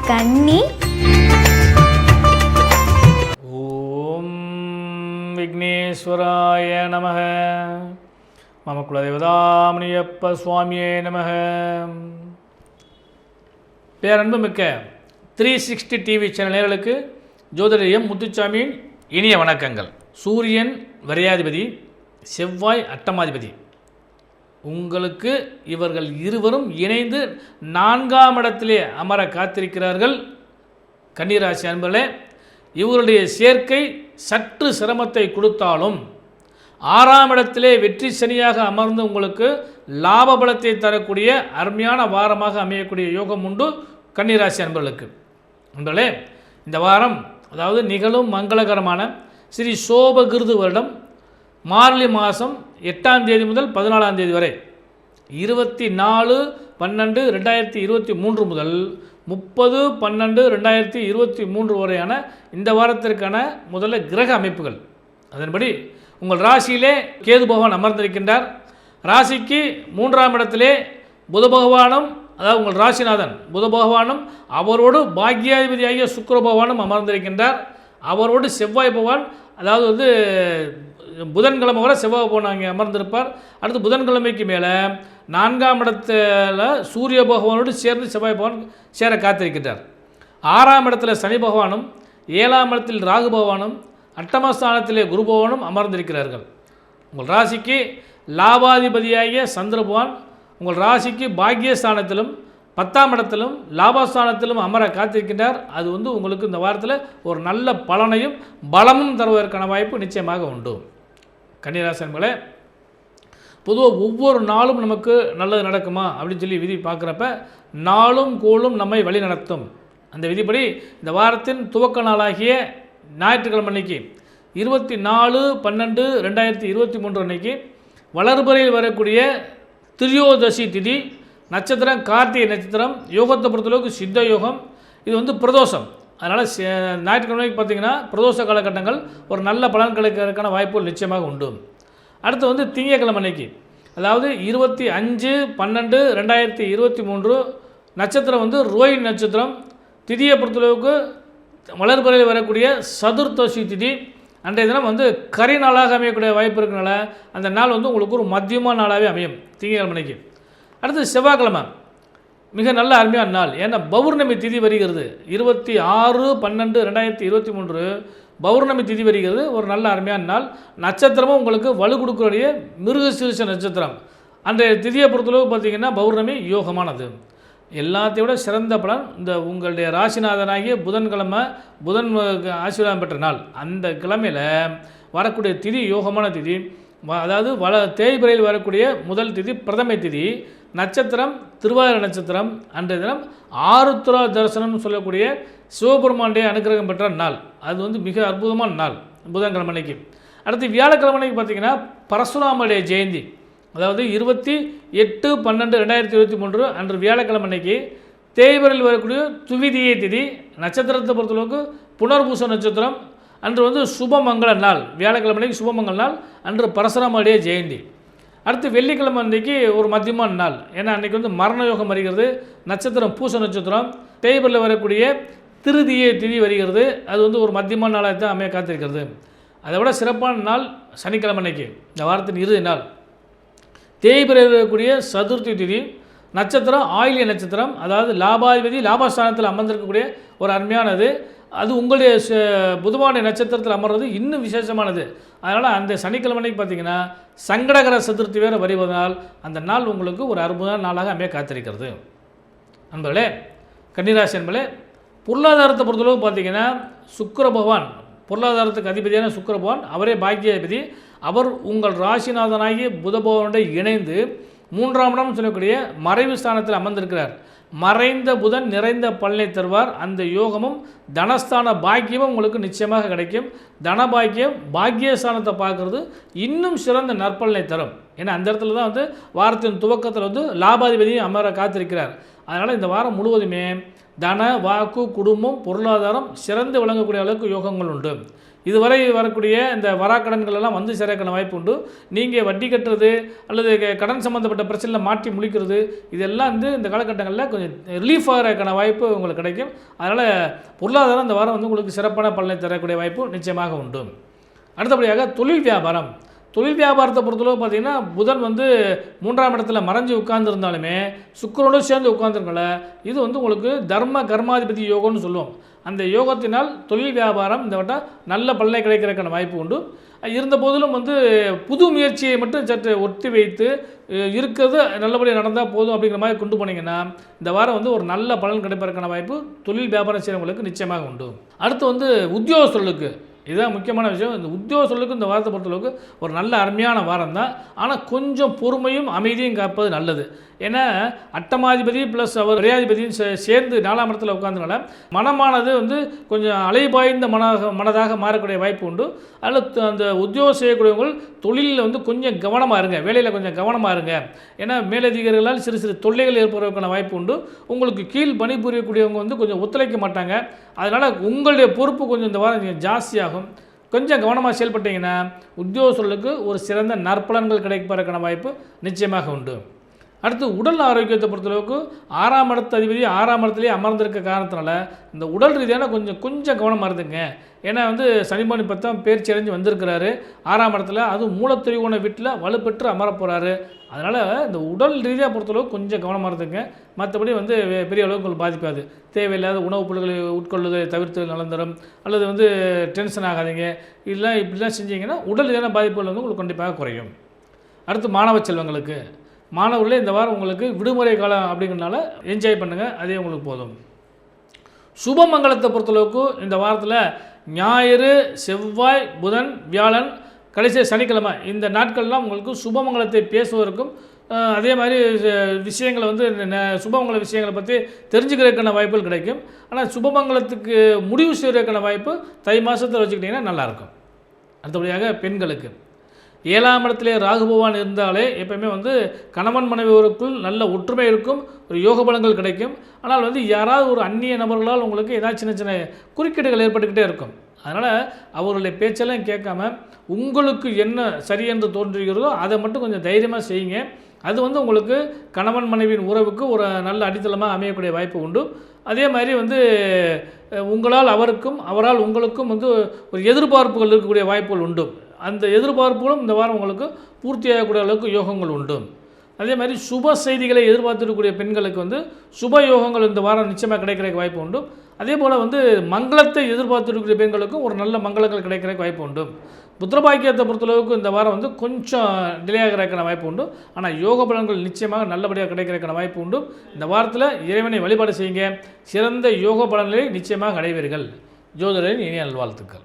கன்னி. ஓம் விக்னேஸ்வராய நமக. மம குலதேவதாமணியப்ப சுவாமியே நமக. பேரன்பு மிக்க 360 டிவி சேனல் நேயர்களுக்கு ஜோதிடர் எம் முத்துசாமியின் இனிய வணக்கங்கள். சூரியன் விரையாதிபதி, செவ்வாய் அட்டமாதிபதி. உங்களுக்கு இவர்கள் இருவரும் இணைந்து 4ஆம் இடத்திலே அமர காத்திருக்கிறார்கள். கன்னிராசி அன்பர்களே, இவருடைய சேர்க்கை சற்று சிரமத்தை கொடுத்தாலும் 6ஆம் இடத்திலே வெற்றி சனியாக அமர்ந்து உங்களுக்கு லாப பலத்தை தரக்கூடிய அருமையான வாரமாக அமையக்கூடிய யோகம் உண்டு கன்னிராசி அன்பர்களுக்கு. அன்பர்களே, இந்த வாரம் அதாவது நிகழும் மங்களகரமான ஸ்ரீ சோபகிருது வருடம் மார்கழி மாதம் 8ஆம் தேதி முதல் 14ஆம் தேதி வரை 24/12/2023 முதல் 30/12/2023 வரையான இந்த வாரத்திற்கான முதல்ல கிரக அமைப்புகள். அதன்படி உங்கள் ராசியிலே கேது பகவான் அமர்ந்திருக்கின்றார். ராசிக்கு 3ஆம் இடத்திலே புத பகவானும், அதாவது உங்கள் ராசிநாதன் புத பகவானும் அவரோடு பாக்யாதிபதியாகிய சுக்கிர பகவானும் அமர்ந்திருக்கின்றார். அவரோடு செவ்வாய் பகவான், அதாவது புதன்கிழமை வரை செவ்வாய் பகவான் அங்கே அமர்ந்திருப்பார். அடுத்து புதன்கிழமைக்கு மேலே 4ஆம் இடத்துல சூரிய பகவானோடு சேர்ந்து செவ்வாய் பகவான் சேர காத்திருக்கின்றார். 6ஆம் இடத்துல சனி பகவானும், 7ஆம் இடத்தில் ராகு பகவானும், அட்டமஸ்தானத்திலே குரு பகவானும் அமர்ந்திருக்கிறார்கள். உங்கள் ராசிக்கு லாபாதிபதியாகிய சந்திர பகவான் உங்கள் ராசிக்கு பாக்கியஸ்தானத்திலும் 10ஆம் இடத்திலும் லாபஸ்தானத்திலும் அமர காத்திருக்கின்றார். அது உங்களுக்கு இந்த வாரத்தில் ஒரு நல்ல பலனையும் பலமும் தருவதற்கான வாய்ப்பு நிச்சயமாக உண்டு. கன்னிராசி அன்பர்களே, பொதுவாக ஒவ்வொரு நாளும் நமக்கு நல்லது நடக்குமா அப்படின்னு சொல்லி விதி பார்க்குறப்ப நாளும் கோளும் நம்மை வழி நடத்தும். அந்த விதிப்படி இந்த வாரத்தின் துவக்க நாளாகிய ஞாயிற்றுக்கிழமை அன்னைக்கு 24/12/2023 அன்னைக்கு வளர்பிறையில் வரக்கூடிய திரியோதசி திதி, நட்சத்திரம் கார்த்திகை நட்சத்திரம், யோகத்தை பொறுத்தளவுக்கு சித்த யோகம். இது பிரதோஷம். அதனால் ஞாயிற்றுக்கிழமைக்கு பார்த்திங்கன்னா பிரதோஷ காலகட்டங்கள் ஒரு நல்ல பலன் கிடைக்கிறதுக்கான வாய்ப்புகள் நிச்சயமாக உண்டு. அடுத்து திங்கட்கிழமை அன்னைக்கு, அதாவது 25/12/2023 நட்சத்திரம் ரோஹிணி நட்சத்திரம். திதியை பொறுத்தளவுக்கு வளர்பிறையில் வரக்கூடிய சதுர்த்தசி திதி. அன்றைய தினம் கரி நாளாக அமையக்கூடிய வாய்ப்பு இருக்கிறனால அந்த நாள் உங்களுக்கு ஒரு மத்தியமான நாளாகவே அமையும் திங்கட்கிழமை அன்னைக்கு. அடுத்து செவ்வாய்க்கிழமை மிக நல்ல அருமையான நாள். ஏன்னா பௌர்ணமி திதி வருகிறது. 26/12/2023 பௌர்ணமி திதி வருகிறது. ஒரு நல்ல அருமையான நாள். நட்சத்திரமும் உங்களுக்கு வலு கொடுக்கக்கூடிய மிருகசீரிஷ நட்சத்திரம். அன்றைய திதியை பொறுத்தளவு பார்த்திங்கன்னா பௌர்ணமி யோகமானது. எல்லாத்தையும் விட சிறந்த பலன் இந்த உங்களுடைய ராசிநாதனாகிய புதன்கிழமை, புதன் ஆசீர்வாதம் பெற்ற நாள். அந்த கிழமையில் வரக்கூடிய திதி யோகமான திதி. அதாவது தேய்பிறையில் வரக்கூடிய முதல் திதி பிரதமை திதி. நட்சத்திரம் திருவாதிரை நட்சத்திரம். அன்றைய தினம் ஆருத்ரா தரிசனம்னு சொல்லக்கூடிய சிவபெருமானுடைய அனுகிரகம் பெற்ற நாள். அது மிக அற்புதமான நாள் புதன்கிழமை அன்னைக்கு. அடுத்து வியாழக்கிழமை அன்னைக்கு பார்த்திங்கன்னா பரசுராமருடைய ஜெயந்தி. அதாவது 28/12/2023 அன்று வியாழக்கிழமை அன்னைக்கு தேய்பிறையில் வரக்கூடிய துவிதியை திதி. நட்சத்திரத்தை பொறுத்தளவுக்கு புனர்பூச நட்சத்திரம். அன்று சுபமங்கள நாள். வியாழக்கிழமை அன்னைக்கு சுபமங்கள நாள். அன்று பரசுராமருடைய ஜெயந்தி. அடுத்து வெள்ளிக்கிழமை அன்றைக்கு ஒரு மத்தியமான நாள். ஏன்னா அன்றைக்கி மரண யோகம் வருகிறது. நட்சத்திரம் பூச நட்சத்திரம். தேய்பிறையில் வரக்கூடிய திருதியை திதி வருகிறது. அது ஒரு மத்தியமான நாளாக தான் அமைய காத்திருக்கிறது. அதை விட சிறப்பான நாள் சனிக்கிழமை அன்னைக்கு, இந்த வாரத்தின் இறுதி நாள். தேய்பிறையில் வரக்கூடிய சதுர்த்தி திதி. நட்சத்திரம் ஆயில்ய நட்சத்திரம். அதாவது லாபாதிபதி லாபஸ்தானத்தில் அமர்ந்திருக்கக்கூடிய ஒரு அருமையானது. அது உங்களுடைய புதனுடைய நட்சத்திரத்தில் அமர்றது இன்னும் விசேஷமானது. அதனால் அந்த சனிக்கிழமைக்கு பார்த்திங்கன்னா சங்கடகர சதுர்த்தி வேறு வருவதனால் அந்த நாள் உங்களுக்கு ஒரு அற்புதமான நாளாக அமைய காத்திருக்கிறது. அன்பர்களே, கன்னிராசி அன்பர்களே, பொருளாதாரத்தை பொறுத்தளவு பார்த்திங்கன்னா சுக்கிர பகவான், பொருளாதாரத்துக்கு அதிபதியான சுக்கிர பகவான், அவரே பாக்கியாதிபதி. அவர் உங்கள் ராசிநாதனாகிய புத பகவானுடைய இணைந்து 3ஆம் இடம் சொல்லக்கூடிய மறைவு ஸ்தானத்தில் அமர்ந்திருக்கிறார். மறைந்த புதன் நிறைந்த பலனை தருவார். அந்த யோகமும் தனஸ்தான பாக்கியமும் உங்களுக்கு நிச்சயமாக கிடைக்கும். தன பாக்கியம் பாக்கியஸ்தானத்தை பார்க்குறது இன்னும் சிறந்த நற்பலனை தரும். ஏன்னா அந்த இடத்துல தான் வாரத்தின் துவக்கத்தில் லாபாதிபதியும் அமர காத்திருக்கிறார். அதனால் இந்த வாரம் முழுவதுமே தன வாக்கு குடும்பம் பொருளாதாரம் சிறந்து விளங்கக்கூடிய அளவுக்கு யோகங்கள் உண்டு. இதுவரை வரக்கூடிய இந்த வராக்கடன்கள் எல்லாம் வந்து சேரக்கான வாய்ப்பு உண்டு. நீங்கள் வட்டி கட்டுறது அல்லது கடன் சம்மந்தப்பட்ட பிரச்சனையில் மாட்டி முழிக்கிறது இதெல்லாம் வந்து இந்த காலகட்டங்களில் கொஞ்சம் ரிலீஃப் ஆகிறதுக்கான வாய்ப்பு உங்களுக்கு கிடைக்கும். அதனால் பொருளாதாரம் இந்த வாரம் வந்து உங்களுக்கு சிறப்பான பலனை தரக்கூடிய வாய்ப்பு நிச்சயமாக உண்டு. அடுத்தபடியாக தொழில் வியாபாரம். தொழில் வியாபாரத்தை பொறுத்தளவு பார்த்திங்கன்னா புதன் வந்து 3ஆம் இடத்துல மறைஞ்சு உட்கார்ந்துருந்தாலுமே சுக்கிரனோடு சேர்ந்து உட்கார்ந்துருக்கல இது வந்து உங்களுக்கு தர்ம கர்மாதிபதி யோகம்னு சொல்லுவோம். அந்த யோகத்தினால் தொழில் வியாபாரம் இந்த வட்டம் நல்ல பலனை கிடைக்கிறதுக்கான வாய்ப்பு உண்டு. இருந்த போதிலும் வந்து புது முயற்சியை மட்டும் சற்று ஒத்தி வைத்து இருக்கிறது நல்லபடியாக நடந்தால் போதும் அப்படிங்கிற மாதிரி கொண்டு போனீங்கன்னா இந்த வாரம் வந்து ஒரு நல்ல பலன் கிடைப்பதற்கான வாய்ப்பு தொழில் வியாபாரம் செய்கிறவங்களுக்கு நிச்சயமாக உண்டு. அடுத்து வந்து உத்தியோகஸ்தர்களுக்கு இதுதான் முக்கியமான விஷயம். இந்த உத்தியோகஸ்தர்களுக்கு இந்த வாரத்தை பொறுத்தளவுக்கு ஒரு நல்ல அருமையான வாரம் தான். ஆனால் கொஞ்சம் பொறுமையும் அமைதியும் காப்பது நல்லது. ஏன்னா அட்டமாதிபதி ப்ளஸ் அவர் விரையாதிபதியும் சேர்ந்து 4ஆம் இடத்துல உட்கார்ந்தனால மனமானது வந்து கொஞ்சம் அலைபாய்ந்த மனதாக மாறக்கூடிய வாய்ப்பு உண்டு. அதில் அந்த உத்தியோகம் செய்யக்கூடியவங்க தொழிலில் வந்து கொஞ்சம் கவனமாக இருங்க, வேலையில் கொஞ்சம் கவனமாக இருங்க. ஏன்னா மேலதிகாரிகளால் சிறு சிறு தொல்லைகள் ஏற்படுவதற்கான வாய்ப்பு உண்டு. உங்களுக்கு கீழ் பணிபுரியக்கூடியவங்க வந்து கொஞ்சம் ஒத்துழைக்க மாட்டாங்க. அதனால் உங்களுடைய பொறுப்பு கொஞ்சம் இந்த வாரம் ஜாஸ்தியாகும். கொஞ்சம் கவனமாக செயல்பட்டீங்கன்னா உத்தியோகஸ்தர்களுக்கு ஒரு சிறந்த நற்பலன்கள் கிடைப்பதற்கான வாய்ப்பு நிச்சயமாக உண்டு. அடுத்து உடல் ஆரோக்கியத்தை பொறுத்தளவுக்கு 6ஆம் இடத்து அதிபதி 6ஆம் இடத்துலேயே அமர்ந்திருக்க காரணத்தினால இந்த உடல் ரீதியான கொஞ்சம் கவனமாக இருந்துங்க. ஏன்னா வந்து சனிமணி பத்தாம் பேர்ச்சி அடைஞ்சு வந்திருக்கிறாரு 6ஆம் இடத்துல, அதுவும் மூலத்திரிகோண வீட்டில் வலுப்பெற்று அமரப்போகிறாரு. அதனால் இந்த உடல் ரீதியாக பொறுத்தளவுக்கு கொஞ்சம் கவனமாக இருந்துங்க. மற்றபடி வந்து பெரிய அளவுக்கு உங்களுக்கு பாதிக்காது. தேவையில்லாத உணவுப் பொருட்களை உட்கொள்வதை தவிர்த்து நலம் தரும். அல்லது வந்து டென்ஷன் ஆகாதீங்க. இப்படிலாம் செஞ்சீங்கன்னா உடல் ரீதியான பாதிப்புகள் வந்து உங்களுக்கு கண்டிப்பாக குறையும். அடுத்து மாணவ செல்வங்களுக்கு மாணவர்களே இந்த வாரம் உங்களுக்கு விடுமுறை காலம் அப்படிங்கிறனால என்ஜாய் பண்ணுங்கள், அதே உங்களுக்கு போதும். சுபமங்கலத்தை பொறுத்தளவுக்கு இந்த வாரத்தில் ஞாயிறு, செவ்வாய், புதன், வியாழன், கடைசி சனிக்கிழமை இந்த நாட்கள்லாம் உங்களுக்கு சுபமங்கலத்தை பேசுவதற்கும் அதே மாதிரி விஷயங்களை வந்து சுபமங்கல விஷயங்களை பற்றி தெரிஞ்சுக்கிறதுக்கான வாய்ப்புகள் கிடைக்கும். ஆனால் சுபமங்கலத்துக்கு முடிவு செய்வதற்கான வாய்ப்பு தை மாதத்தில் வச்சுக்கிட்டிங்கன்னா நல்லாயிருக்கும். அடுத்தபடியாக பெண்களுக்கு 7ஆம் இடத்திலே ராகு பகவான் இருந்தாலே எப்போயுமே வந்து கணவன் மனைவியோருக்குள் நல்ல ஒற்றுமை இருக்கும், ஒரு யோக பலங்கள் கிடைக்கும். ஆனால் வந்து யாராவது ஒரு அந்நிய நபர்களால் உங்களுக்கு ஏதாவது சின்ன சின்ன குறுக்கீடுகள் ஏற்பட்டுக்கிட்டே இருக்கும். அதனால் அவர்களுடைய பேச்செல்லாம் கேட்காம உங்களுக்கு என்ன சரி என்று தோன்றுகிறதோ அதை மட்டும் கொஞ்சம் தைரியமாக செய்யுங்க. அது வந்து உங்களுக்கு கணவன் மனைவியின் உறவுக்கு ஒரு நல்ல அடித்தளமாக அமையக்கூடிய வாய்ப்பு உண்டு. அதே மாதிரி வந்து உங்களால் அவருக்கும் அவரால் உங்களுக்கும் வந்து ஒரு எதிர்பார்ப்புகள் இருக்கக்கூடிய வாய்ப்புகள் உண்டு. அந்த எதிர்பார்ப்புகளும் இந்த வாரம் உங்களுக்கு பூர்த்தியாகக்கூடிய அளவுக்கு யோகங்கள் உண்டு. அதே மாதிரி சுப செய்திகளை எதிர்பார்த்துருக்கக்கூடிய பெண்களுக்கு வந்து சுப யோகங்கள் இந்த வாரம் நிச்சயமாக கிடைக்கிறதுக்கு வாய்ப்பு உண்டு. அதே போல் வந்து மங்களத்தை எதிர்பார்த்துருக்கக்கூடிய பெண்களுக்கும் ஒரு நல்ல மங்களங்கள் கிடைக்கிறதுக்கு வாய்ப்பு உண்டு. புத்திரபாக்கியத்தை பொறுத்தளவுக்கு இந்த வாரம் வந்து கொஞ்சம் டிலே ஆகிறதுக்கான வாய்ப்பு உண்டு. ஆனால் யோக பலன்கள் நிச்சயமாக நல்லபடியாக கிடைக்கிறதுக்கான வாய்ப்பு உண்டு. இந்த வாரத்தில் இறைவனை வழிபாடு செய்யுங்க, சிறந்த யோக பலன்களை நிச்சயமாக அடைவீர்கள். ஜோதிடரின் இனிய நல்வாழ்த்துக்கள்.